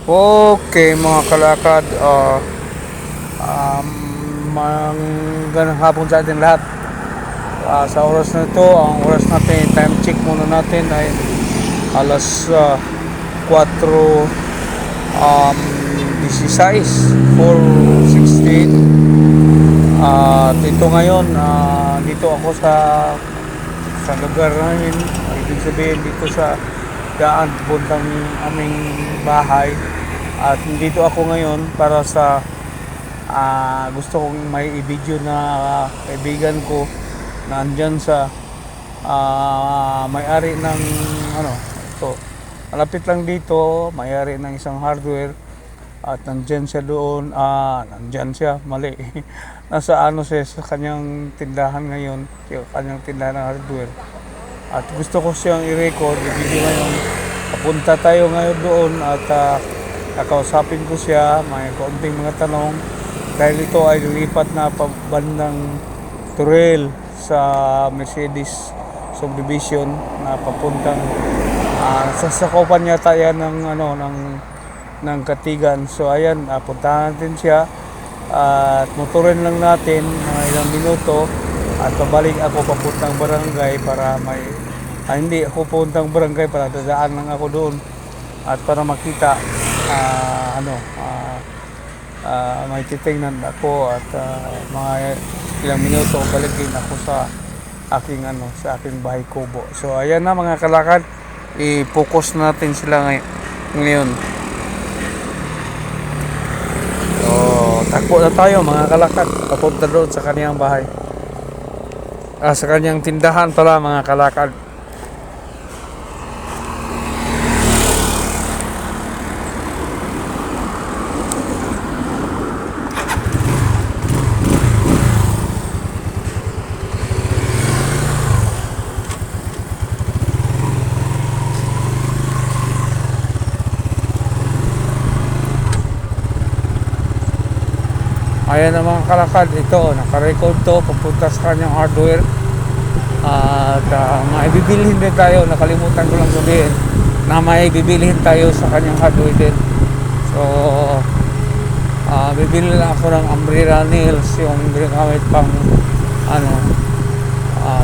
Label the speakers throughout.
Speaker 1: Okay, mga kalakad, um, magandang hapon sa ating lahat. Sa oras na ito, ang oras natin, time check muna natin ay alas 4, 16, 4:16. At ito ngayon, dito ako sa lugar namin, ibig sabihin dito sa daan puntang aming bahay. At dito ako ngayon para sa gusto kong may i-video na kaibigan ko na andyan sa may-ari ng ano ito, malapit lang dito, may-ari ng isang hardware. At nandyan siya doon, nandyan siya, mali. Nasa ano siya sa kanyang tindahan ngayon, yung kanyang tindahan ng hardware. At gusto ko siyang i-record, i-video ngayon. Papunta tayo ngayon doon at kakausapin ko siya, may kaunting mga tanong. Dahil ito ay lilipat na pabandang Turel sa Mercedes subdivision na papuntang sasakupan yata yan ng Katigan. So ayan, puntahan natin siya at motorin lang natin mga ilang minuto at pabalik ako papuntang barangay para hindi ako pupuntang barangay, para dadaan lang ako doon at para makita may titingnan ako at mga ilang minuto balik din ako sa aking bahay kubo. So ayan na mga kalakad, i-focus natin sila ngayon. So takbo na tayo mga kalakad papunta doon sa kaniyang bahay, sa kaniyang tindahan pala mga kalakad. Ayan ang mga kalakad, ito naka-record to papunta sa kanyang hardware. At may bibilhin din tayo, nakalimutan ko lang sabihin na may bibilhin tayo sa kanyang hardware din. So bibili lang ako ng umbrella nails, yung ginagamit pang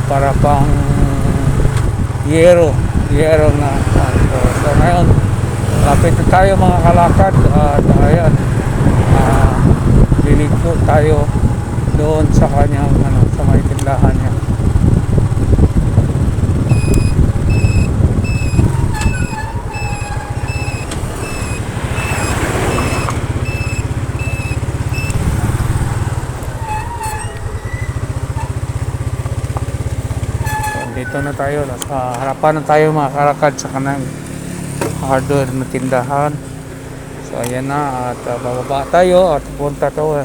Speaker 1: para pang yero na so ngayon lapit na tayo mga kalakad at ayan, liliko tayo doon sa kanyang sa may tindahan niya. Dito na tayo, nasa harapan na tayo mga kalakad sa kanang hardware na tindahan. So ayan na, at bababa tayo at punta tayo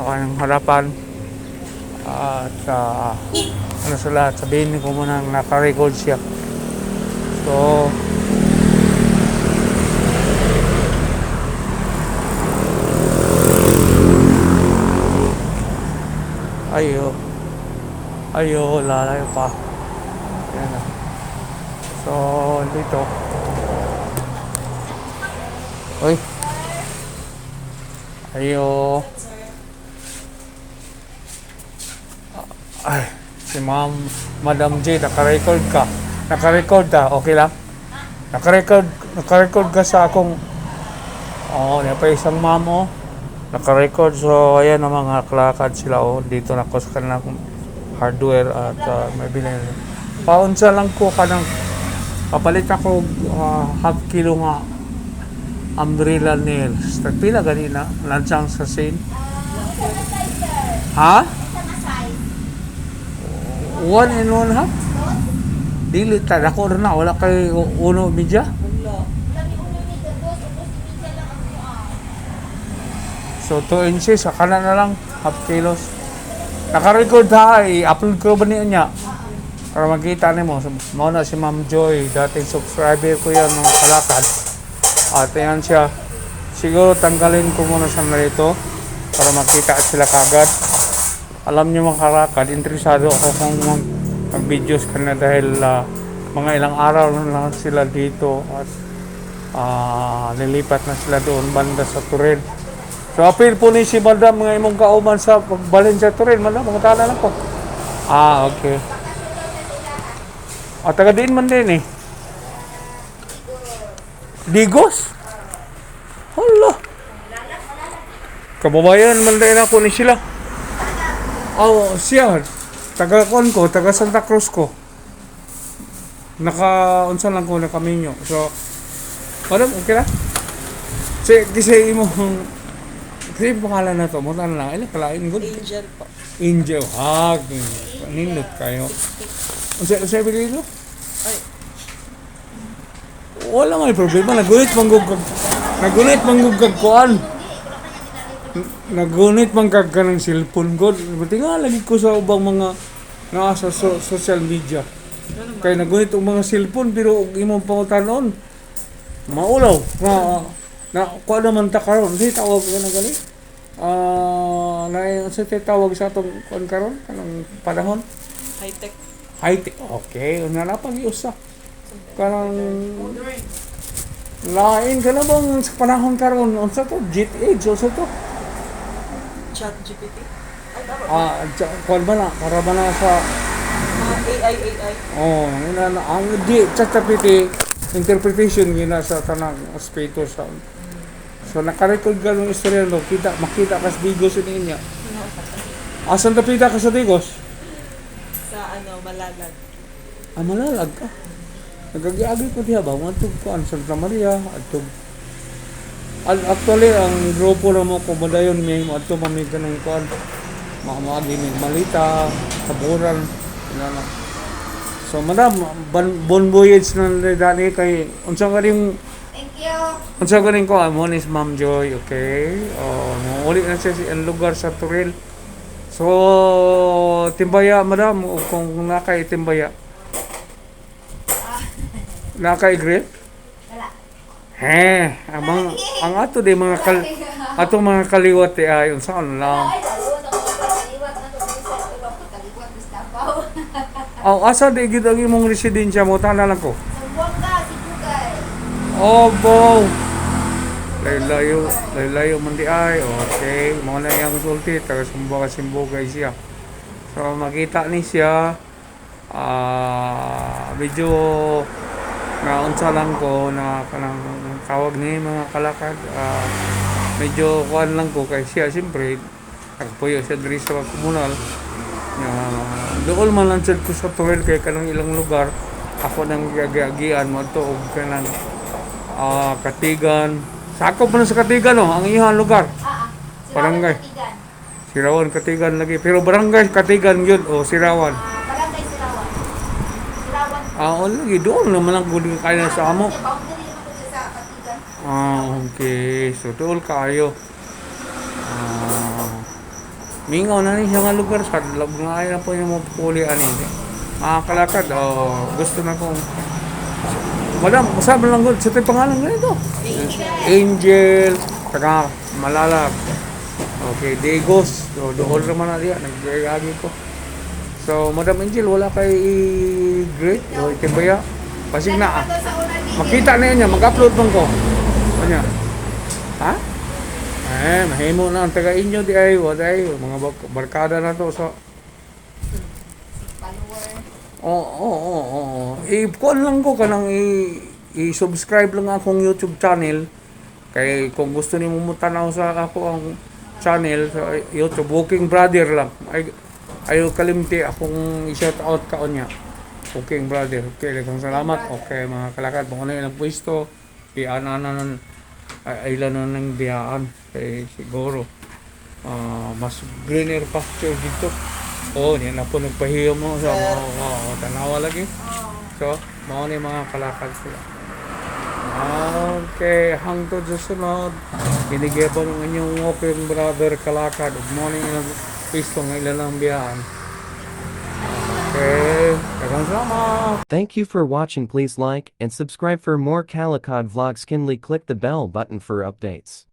Speaker 1: sa kanyang harapan. At sa lahat, sabihin ko muna naka-record siya. So ayo lalayo pa. Ayan na. So dito, uy, ayo, ay, si Madam J, naka-record ka. Naka-record ka, okay lang? Naka-record ka sa akong, yan pa isang ma'am, naka-record. So ayan ang mga kalakad sila, dito na ko sa kanilang hardware at may bilhin. Paunsa lang ko kanang papalit ako half kilo nga umbrella nails. Tagpila ganina lansang sa sale. Ha? 1 and 1/2? Dili ta ako na wala kay 1 media. So 2 inches sa kanan na lang, half kilos. Naka-record ha, i-upload ko ba niya para makita nimo. Mao na si Ma'am Joy, dating subscriber ko yan mga kalakad. At ayan siya. Siguro tanggalin ko muna sa narito para makita sila kagad. Alam niyo mga kalakad, interesado ako kung mag-videos ka na dahil mga ilang araw na lang sila dito. At Nilipat na sila doon banda sa Turil. So apil po ni si Madam nga imong kauman sa pagbalhin sa Turil, Madam, mga tala lang po. Okay. Taga din man din eh. Digos? Hala. Kababayan man din ako ni sila. Siya. Taga kon ko, taga Santa Cruz ko. Unsa lang ko na kaminyo. So, Madam, okay na? Kasi kasi pangalan na to, mo na lang. Ilan kalain good?
Speaker 2: Angel po.
Speaker 1: Angel. Nindot kayo. Unsa bili dito?
Speaker 2: Ay,
Speaker 1: Wala may problema. Nagunit manggugag kuan. Nagunit manggag ka ng cellphone ko. Buti nga lagi ko sa ubang mga nasa social media. Kaya nagunit ang mga cellphone pero imong pangutanon. Maulaw. Kuha naman ta karon. Di tawag ka na gali. Sa tawag sa atong kuan karon kanang panahon.
Speaker 2: high-tech.
Speaker 1: High-tech. Okay. Una na pag-iusa. Karang lain ka na bang sa panahon karon unsa to? Jet age unsa to?
Speaker 2: Chat GPT. Ay, tama.
Speaker 1: Kuan ba na? Para ba na sa
Speaker 2: Mga AI.
Speaker 1: ang chat GPT interpretation gina sa tanang aspeto sa. So nakarecord ka ng istorya no, makita ka sa Digos niya. Asan tapita ka sa Digos?
Speaker 2: Sa Malalag.
Speaker 1: Malalag ka. Nagagi ko diha ba? Matug ko ang Santa Maria, atug. Actually, ang grupo na mo kumadayon may ato mamita ng kuan. Makamagi ng malita, kaburan, inana. So, Madam, bon voyage na dali kay unsa ka ring
Speaker 3: Thank you.
Speaker 1: unsa ka ring ko mo is Ma'am Joy, okay? Uli na siya ang lugar sa Turil. So, timbaya, Madam, kung nakay timbaya. Naka-agree?
Speaker 3: Wala.
Speaker 1: Ang ato di mga mga kaliwat ay unsa ano lang.
Speaker 3: Ay, taluot ako pagkaliwat na to. Minsan, ibang pagkaliwat, basta paw.
Speaker 1: Asa di gid ang imong residensya mo tana lang ko.
Speaker 3: Sa Buanga, si Bugay.
Speaker 1: Bo. Layo man di ay. Okay, mo na yang sulti taga Sumba ka Simbugay siya. So makita ni siya medyo unsa lang ko na kanang tawag ni mga kalakad medyo kuan lang ko kay siya siyempre nagpuyo siya diri sa komunal doon man lang sad ko sa Turil kay kanang ilang lugar ako nang giagian mo to og kanang Katigan sakop man sa Katigan ang iyang lugar barangay Sirawan Katigan lagi pero barangay Katigan yun o Sirawan
Speaker 3: Barangay Sirawan.
Speaker 1: lagi doon naman ang guding kaya sa amo.
Speaker 3: Boundary naman ko sa Katigan.
Speaker 1: Okay. So, doon kayo. Mingaw na rin siya nga lugar sa loob nga ay na po yung mapukulian eh. Mga kalakad, gusto na kong Madam, masabi lang good. Sa tayo pangalan ganito? Angel. Taga Malalag. Okay, Digos. So, doon naman na diya. Nag-iagi ko. So, Madam Angel, wala kay great o itibaya. Pasig na makita na niya, mag-upload man ko. Kanya. Ha? Mahimo na ang taga inyo di ay, waday, mga barkada na to so. I-kuan lang ko kanang i-subscribe lang akong YouTube channel. Kay kung gusto nimo mo tanaw sa ako ang channel sa YouTube, Walking Brother lang. Ayaw kalimti akong i-shout out ka niya. Okay, brother. Okay, salamat. Okay, mga kalakad. Kung ano yung pwesto, ilan na ng biyaan. Kaya siguro, mas greener pasture dito. Yan na po nagpahiyo mo. So, tanawa lagi. So, mga ni mga kalakad sila. Okay, hangtod sa sunod. Binigyan ng inyong Walking Brother kalakad. Good morning. Pwesto ng ilan ng biyaan. Okay,
Speaker 4: thank you for watching. Please like and subscribe for more Calicut vlogs. Kindly click the bell button for updates.